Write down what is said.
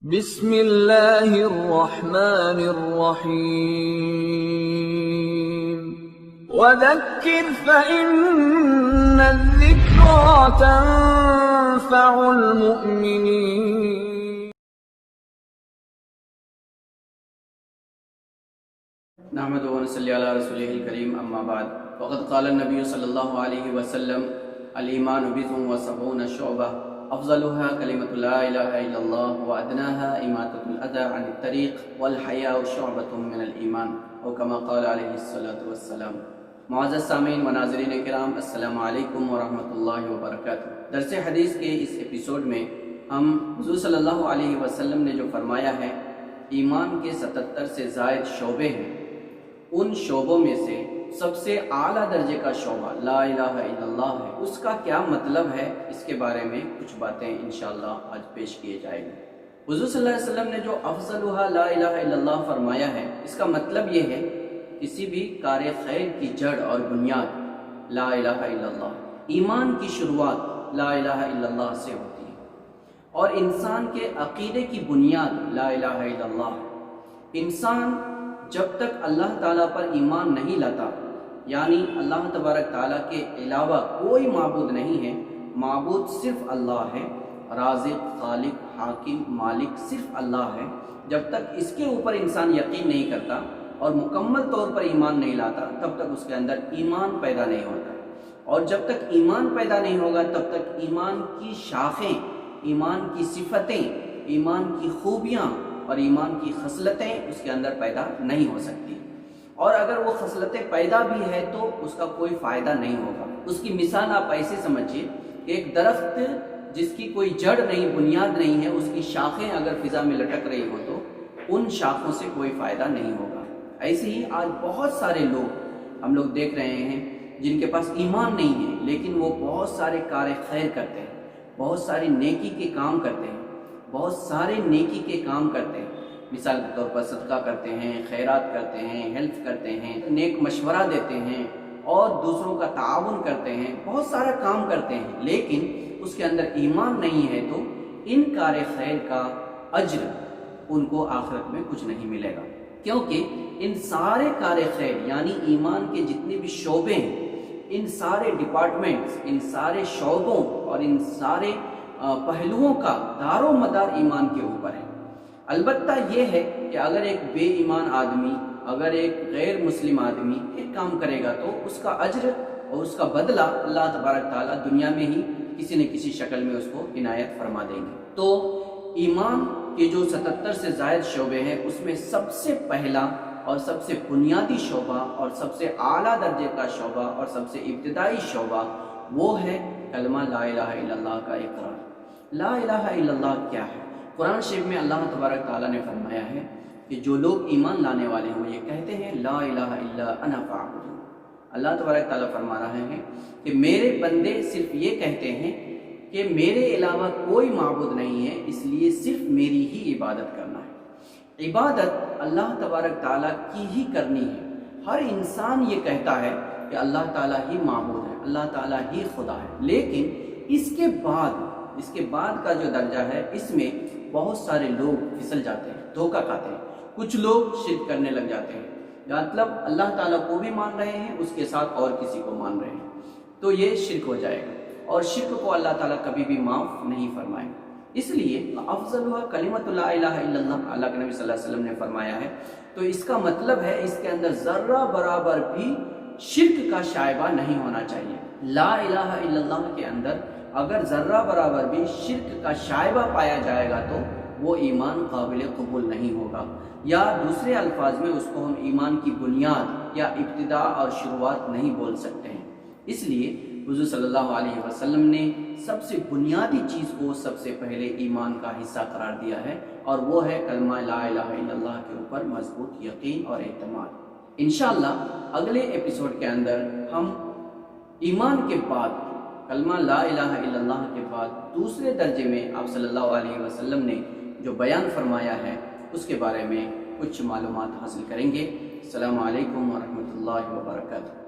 بسم اللہ الرحمن الرحیم وذکر فإن الذکرى تنفع المؤمنین۔ نحمد و نصلی علی رسولہ الکریم، اما بعد، وقد قال النبی صلی اللہ علیہ وسلم الایمان بضع و سبعون شعبہ افضلها کلمۃ لا الہ الا اللہ وادناها اماطۃ الاذى عن الطریق والحیاء شعبۃ من الایمان، او کما قال علیہ الصلاۃ والسلام۔ معزز سامعین و ناظرین کرام، السلام علیکم ورحمۃ اللہ وبرکاتہ۔ درس حدیث کے اس ایپیسوڈ میں ہم حضور صلی اللہ علیہ وسلم نے جو فرمایا ہے ایمان کے 77 سے زائد شعبے ہیں، ان شعبوں میں سے سب سے اعلیٰ درجے کا شعبہ لا الہ الا اللہ ہے۔ اس کا کیا مطلب ہے، اس کے بارے میں کچھ باتیں انشاءاللہ آج پیش کیے جائیں گے۔ حضور صلی اللہ علیہ وسلم نے جو افضلها لا الہ الا اللہ فرمایا ہے، اس کا مطلب یہ ہے کسی بھی کار خیر کی جڑ اور بنیاد لا الہ الا اللہ، ایمان کی شروعات لا الہ الا اللہ سے ہوتی ہے، اور انسان کے عقیدے کی بنیاد لا الہ الا اللہ ہے۔ انسان جب تک اللہ تعالیٰ پر ایمان نہیں لاتا، یعنی اللہ تبارک تعالیٰ کے علاوہ کوئی معبود نہیں ہے، معبود صرف اللہ ہے، رازق، خالق، حاکم، مالک صرف اللہ ہے، جب تک اس کے اوپر انسان یقین نہیں کرتا اور مکمل طور پر ایمان نہیں لاتا، تب تک اس کے اندر ایمان پیدا نہیں ہوتا، اور جب تک ایمان پیدا نہیں ہوگا تب تک ایمان کی شاخیں، ایمان کی صفتیں، ایمان کی خوبیاں اور ایمان کی خصلتیں اس کے اندر پیدا نہیں ہو سکتی، اور اگر وہ خصلتیں پیدا بھی ہے تو اس کا کوئی فائدہ نہیں ہوگا۔ اس کی مثال آپ ایسے سمجھیے کہ ایک درخت جس کی کوئی جڑ نہیں، بنیاد نہیں ہے، اس کی شاخیں اگر فضا میں لٹک رہی ہو تو ان شاخوں سے کوئی فائدہ نہیں ہوگا۔ ایسے ہی آج بہت سارے لوگ ہم لوگ دیکھ رہے ہیں جن کے پاس ایمان نہیں ہے، لیکن وہ بہت سارے کار خیر کرتے ہیں، بہت ساری نیکی کے کام کرتے ہیں، بہت سارے نیکی کے کام کرتے ہیں، مثال کے طور پر صدقہ کرتے ہیں، خیرات کرتے ہیں، ہیلپ کرتے ہیں، نیک مشورہ دیتے ہیں اور دوسروں کا تعاون کرتے ہیں، بہت سارا کام کرتے ہیں، لیکن اس کے اندر ایمان نہیں ہے تو ان کار خیر کا اجر ان کو آخرت میں کچھ نہیں ملے گا، کیونکہ ان سارے کار خیر یعنی ایمان کے جتنے بھی شعبے ہیں، ان سارے ڈپارٹمنٹس، ان سارے شعبوں اور ان سارے پہلوؤں کا دار و مدار ایمان کے اوپر ہے۔ البتہ یہ ہے کہ اگر ایک بے ایمان آدمی، اگر ایک غیر مسلم آدمی ایک کام کرے گا تو اس کا اجر اور اس کا بدلہ اللہ تبارک تعالیٰ دنیا میں ہی کسی نہ کسی شکل میں اس کو عنایت فرما دیں گے۔ تو ایمان کے جو 77 سے زائد شعبے ہیں، اس میں سب سے پہلا اور سب سے بنیادی شعبہ اور سب سے اعلیٰ درجے کا شعبہ اور سب سے ابتدائی شعبہ وہ ہے کلمہ لا الہ الا اللہ کا اقرار۔ لا الہ الا اللہ کیا ہے؟ قرآن شریف میں اللہ تبارک تعالیٰ نے فرمایا ہے کہ جو لوگ ایمان لانے والے ہوں یہ کہتے ہیں لا الہ الا انا فاعبدون۔ اللہ تبارک تعالیٰ فرما رہے ہیں کہ میرے بندے صرف یہ کہتے ہیں کہ میرے علاوہ کوئی معبود نہیں ہے، اس لیے صرف میری ہی عبادت کرنا ہے۔ عبادت اللہ تبارک تعالیٰ کی ہی کرنی ہے۔ ہر انسان یہ کہتا ہے کہ اللہ تعالیٰ ہی معبود ہے، اللہ تعالیٰ ہی خدا ہے، لیکن اس کے بعد کا جو درجہ ہے اس میں بہت سارے لوگ پھسل جاتے ہیں، دھوکہ کھاتے ہیں، کچھ لوگ شرک کرنے لگ جاتے ہیں، مطلب اللہ تعالیٰ کو بھی مان رہے ہیں، اس کے ساتھ اور کسی کو مان رہے ہیں، تو یہ شرک ہو جائے گا، اور شرک کو اللہ تعالیٰ کبھی بھی معاف نہیں فرمائے گا۔ اس لیے افضلها کلمۃ لا الہ الا اللہ اللہ کے نبی صلی اللہ علیہ وسلم نے فرمایا ہے، تو اس کا مطلب ہے اس کے اندر ذرہ برابر بھی شرک کا شائبہ نہیں ہونا چاہیے۔ لا الہ الا اللہ کے اندر اگر ذرہ برابر بھی شرک کا شائبہ پایا جائے گا تو وہ ایمان قابل قبول نہیں ہوگا، یا دوسرے الفاظ میں اس کو ہم ایمان کی بنیاد یا ابتدا اور شروعات نہیں بول سکتے ہیں۔ اس لیے حضور صلی اللہ علیہ وسلم نے سب سے بنیادی چیز کو سب سے پہلے ایمان کا حصہ قرار دیا ہے، اور وہ ہے کلمہ لا الہ الا اللہ کے اوپر مضبوط یقین اور اعتماد۔ انشاءاللہ اگلے ایپیسوڈ کے اندر ہم ایمان کے بعد، کلمہ لا الہ الا اللہ کے بعد دوسرے درجے میں آپ صلی اللہ علیہ وسلم نے جو بیان فرمایا ہے اس کے بارے میں کچھ معلومات حاصل کریں گے۔ السلام علیکم ورحمۃ اللہ وبرکاتہ۔